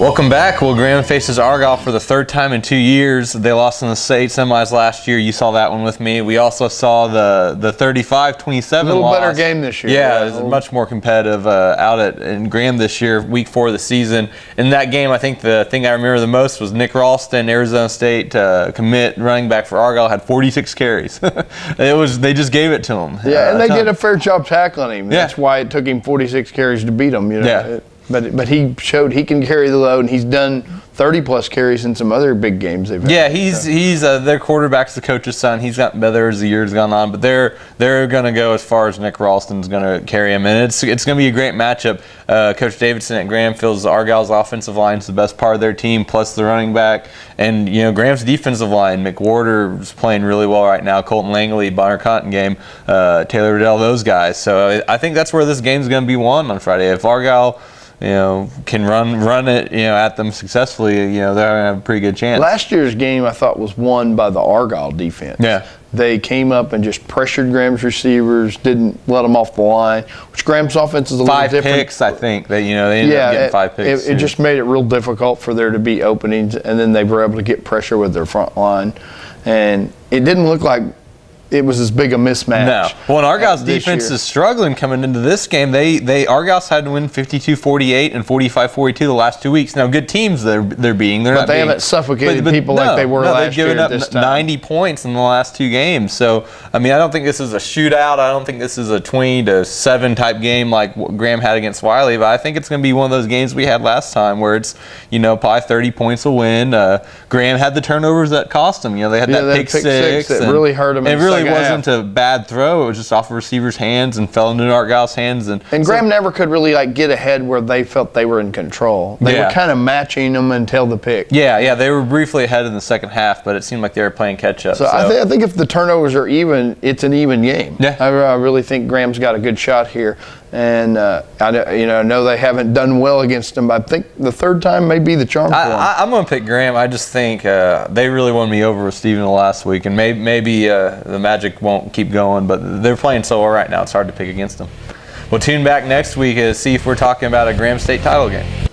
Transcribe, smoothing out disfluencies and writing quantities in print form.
Welcome back. Well, Graham faces Arygle for the third time in 2 years. They lost in the state semis last year. You saw that one with me. We also saw the 35-27 A little loss. better game this year. Yeah, it was much more competitive in Graham this year, week 4 of the season. In that game, I think the thing I remember the most was Nick Ralston, Arizona State commit running back for Arygle, had 46 carries. They just gave it to him. Yeah, and they did a fair job tackling him. Yeah. That's why it took him 46 carries to beat him. You know? Yeah. But he showed he can carry the load, and he's done 30-plus carries in some other big games they've had. Yeah, he's their quarterback's the coach's son. He's gotten better as the years gone on, but they're going to go as far as Nick Ralston's going to carry him, and it's going to be a great matchup. Coach Davidson at Graham feels Argyle's offensive line is the best part of their team, plus the running back, and Graham's defensive line. McWhorter is playing really well right now. Colton Langley, Bonner Cotton game, Taylor Riddell, those guys. So I think that's where this game's going to be won on Friday. If Arygle can run it, at them successfully, they're going to have a pretty good chance. Last year's game, I thought, was won by the Arygle defense. Yeah. They came up and just pressured Graham's receivers, didn't let them off the line, which Graham's offense is a little different. 5 picks, I think. They ended up getting 5 picks. It just made it real difficult for there to be openings, and then they were able to get pressure with their front line. And it didn't look like it was as big a mismatch. No. Well, and Argyle's defense is struggling coming into this game. Argyle's had to win 52-48 and 45-42 the last 2 weeks. Now, good teams they're beating. But they haven't suffocated people like they were last year. They've given this up time. 90 points in the last 2 games. So, I don't think this is a shootout. I don't think this is a 20-7 type game like what Graham had against Wiley. But I think it's going to be one of those games we had last time where it's, probably 30 points a win. Graham had the turnovers that cost them. They had that pick six that really hurt them. It really wasn't a bad throw. It was just off a receiver's hands and fell into Argyle's hands. And Graham never could really get ahead where they felt they were in control. They were kind of matching them until the pick. Yeah, they were briefly ahead in the second half, but it seemed like they were playing catch up. So I think if the turnovers are even, it's an even game. Yeah. I really think Graham's got a good shot here. And I know they haven't done well against them, but I think the third time may be the charm for them. I'm going to pick Graham. I just think they really won me over with Steven last week, and maybe the Magic won't keep going, but they're playing so well right now, it's hard to pick against them. We'll tune back next week to see if we're talking about a Graham State title game.